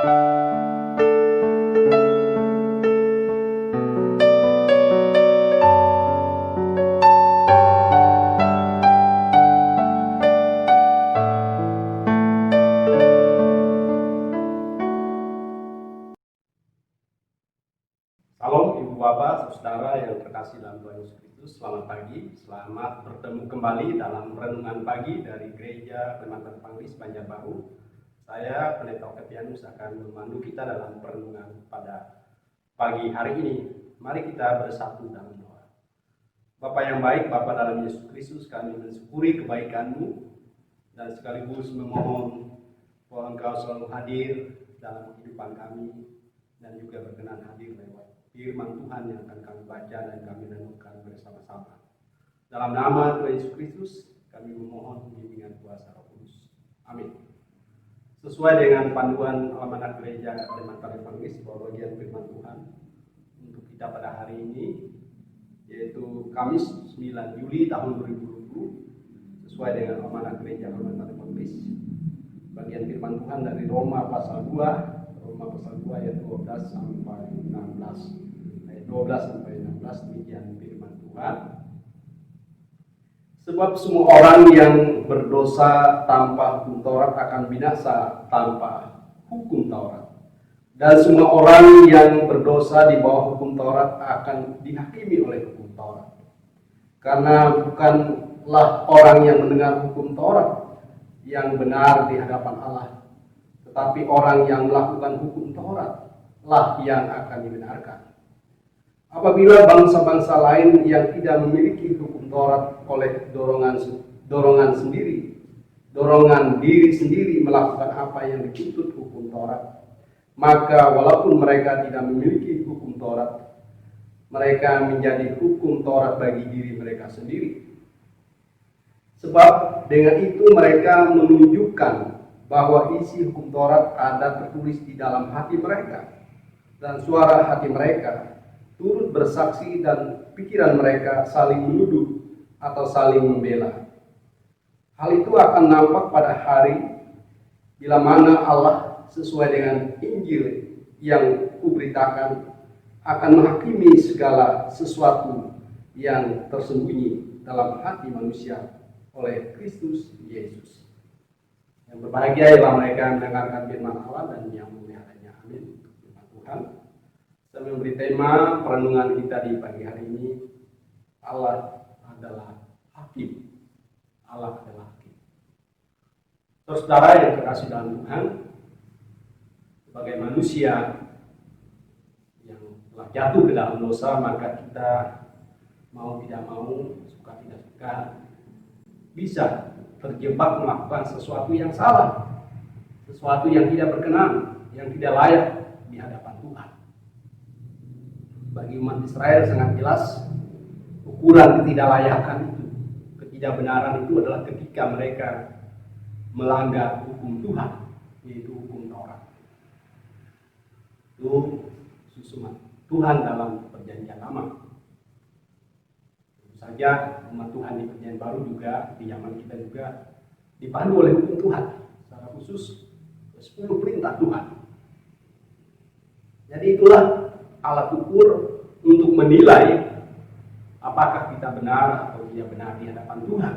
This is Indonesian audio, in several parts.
Salam Ibu Bapak, Saudara yang terkasih dalam Tuhan Yesus Kristus. Selamat pagi, selamat bertemu kembali dalam renungan pagi dari Gereja Kalimantan Panglis Banjarbaru. Saya Pendeta Oktavianus akan memandu kita dalam perenungan pada pagi hari ini. Mari kita bersatu dalam doa. Bapa yang baik, Bapa dalam Yesus Kristus, kami mensyukuri kebaikan-Mu dan sekaligus memohon bahwa Engkau selalu hadir dalam kehidupan kami dan juga berkenan hadir lewat firman Tuhan yang akan kami baca dan kami renungkan bersama-sama. Dalam nama Tuhan Yesus Kristus, kami memohon bimbingan kuasa Roh Kudus. Amin. Sesuai dengan panduan amanat gereja Kalimantan Panglis, bahwa bagian firman Tuhan untuk kita pada hari ini, yaitu Kamis 9 Juli tahun 2020, sesuai dengan amanat gereja Kalimantan Panglis. Bagian firman Tuhan dari Roma pasal 2 ayat 12 sampai 16. Ayat 12 sampai 16 demikian firman Tuhan. Sebab semua orang yang berdosa tanpa hukum Taurat akan binasa tanpa hukum Taurat. Dan semua orang yang berdosa di bawah hukum Taurat akan dihakimi oleh hukum Taurat. Karena bukanlah orang yang mendengar hukum Taurat yang benar di hadapan Allah, tetapi orang yang melakukan hukum Taurat lah yang akan dibenarkan. Apabila bangsa-bangsa lain yang tidak memiliki hukum Taurat oleh dorongan diri sendiri melakukan apa yang dituntut hukum Taurat, maka walaupun mereka tidak memiliki hukum Taurat, mereka menjadi hukum Taurat bagi diri mereka sendiri. Sebab dengan itu mereka menunjukkan bahwa isi hukum Taurat ada tertulis di dalam hati mereka, dan suara hati mereka turut bersaksi, dan pikiran mereka saling menuduh atau saling membela. Hal itu akan nampak pada hari bila mana Allah sesuai dengan Injil yang kuberitakan akan menghakimi segala sesuatu yang tersembunyi dalam hati manusia oleh Kristus Yesus. Yang berbahagia ialah mereka yang mendengarkan firman Allah dan yang memeliharanya. Amin. Firman Tuhan. Saya memberi tema perenungan kita di pagi hari ini, Allah adalah hakim. Allah adalah hakim. Saudara yang terkasih dalam Tuhan, sebagai manusia yang telah jatuh ke dalam dosa, maka kita mau tidak mau, suka tidak suka, bisa terjebak melakukan sesuatu yang salah, sesuatu yang tidak berkenan, yang tidak layak di hadapan Tuhan. Bagi umat Israel sangat jelas ukuran ketidaklayakan itu, ketidakbenaran itu adalah ketika mereka melanggar hukum Tuhan, yaitu hukum Taurat. Itu susunan Tuhan dalam perjanjian lama. Tentu saja umat Tuhan di perjanjian baru juga, di zaman kita juga dipandu oleh hukum Tuhan, secara khusus 10 perintah Tuhan. Jadi itulah alat ukur untuk menilai apakah kita benar atau tidak benar di hadapan Tuhan.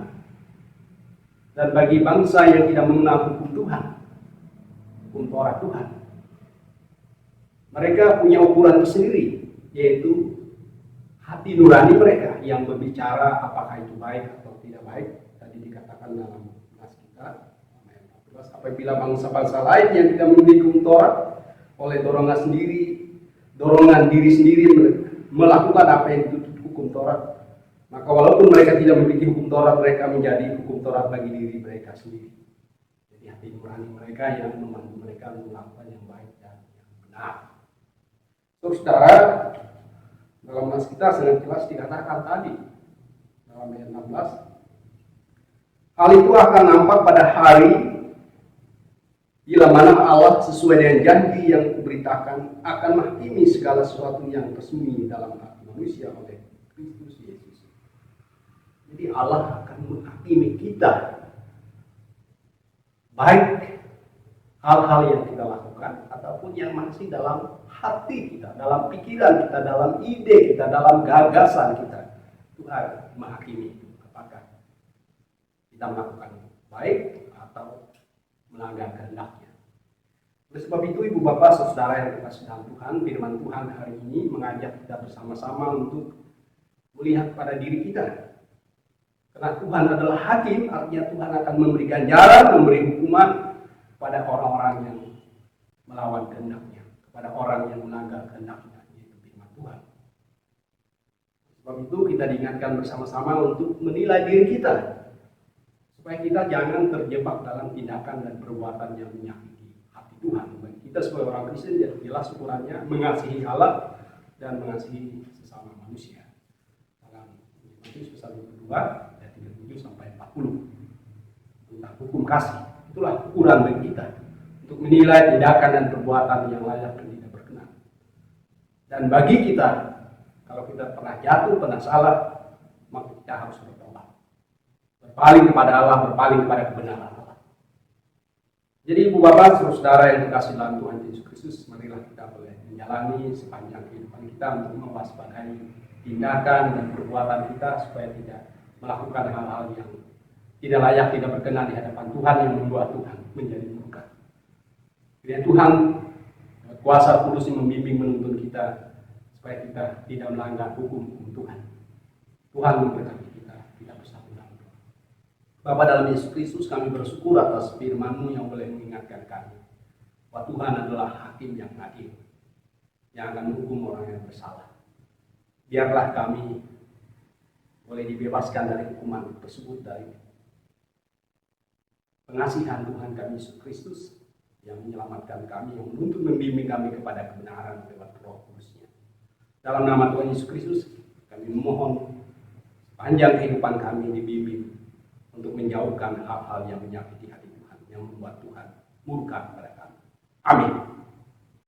Dan bagi bangsa yang tidak mengenal hukum Tuhan, hukum Taurat Tuhan, mereka punya ukuran tersendiri, yaitu hati nurani mereka yang berbicara apakah itu baik atau tidak baik. Tadi dikatakan dalam kelas kita, ayat 14, apabila bangsa-bangsa lain yang tidak memiliki hukum Taurat oleh dorongan diri sendiri melakukan apa yang dituntut hukum Taurat, maka walaupun mereka tidak memiliki hukum Taurat, mereka menjadi hukum Taurat bagi diri mereka sendiri. Jadi hati nurani mereka yang memandu mereka melakukan yang baik dan yang benar. Saudara, dalam nas kita sangat jelas dikatakan tadi dalam ayat 16, hal itu akan nampak pada hari bila mana Allah sesuai dengan janji yang kuberitakan akan menghakimi segala sesuatu yang tersembunyi dalam hati manusia oleh Kristus Yesus. Jadi Allah akan menghakimi kita, baik hal-hal yang kita lakukan atau ataupun yang masih dalam hati kita, dalam pikiran kita, dalam ide kita, dalam gagasan kita. Tuhan menghakimi apakah kita melakukan baik atau melanggar kehendaknya. Oleh sebab itu, Ibu Bapak, Saudara yang dikasihi dalam Tuhan, firman Tuhan hari ini mengajak kita bersama-sama untuk melihat pada diri kita. Karena Tuhan adalah hakim, artinya Tuhan akan memberi ganjaran, memberi hukuman kepada orang-orang yang melawan kehendaknya, kepada orang yang melanggar kehendaknya, yaitu firman Tuhan. Sebab itu kita diingatkan bersama-sama untuk menilai diri kita, supaya kita jangan terjebak dalam tindakan dan perbuatan yang menyakiti hati Tuhan. Bagi kita sebagai orang Kristen, jelas ukurannya mengasihi Allah dan mengasihi sesama manusia. Dalam Matius pasal 22 ayat 37 sampai 40 tentang hukum kasih. Itulah ukuran bagi kita untuk menilai tindakan dan perbuatan yang layak dan tidak berkenan. Dan bagi kita, kalau kita pernah jatuh, pernah salah, maka kita harus bertobat, berpaling kepada Allah, berpaling kepada kebenaran Allah. Jadi Ibu Bapak, Saudara yang dikasihi dalam Tuhan Yesus Kristus, marilah kita boleh menjalani sepanjang kehidupan kita untuk mewaspadai tindakan dan perbuatan kita supaya tidak melakukan hal-hal yang tidak layak, tidak berkenan di hadapan Tuhan, yang membuat Tuhan menjadi murka. Kiranya Tuhan kuasa kudus yang membimbing menuntun kita supaya kita tidak melanggar hukum Tuhan. Tuhan memberkati kita bersatu dalam doa. Bapa dalam Yesus Kristus, kami bersyukur atas firman-Mu yang boleh mengingatkan kami bahwa Tuhan adalah hakim yang adil, yang akan menghukum orang yang bersalah. Biarlah kami boleh dibebaskan dari hukuman tersebut, dari pengasihan Tuhan kami Yesus Kristus yang menyelamatkan kami, yang menuntun membimbing kami kepada kebenaran lewat Roh Kudus-Nya. Dalam nama Tuhan Yesus Kristus, kami memohon panjang kehidupan kami dibimbing untuk menjauhkan hal-hal yang menyakiti hati Tuhan, yang membuat Tuhan murka kepada kami. Amin.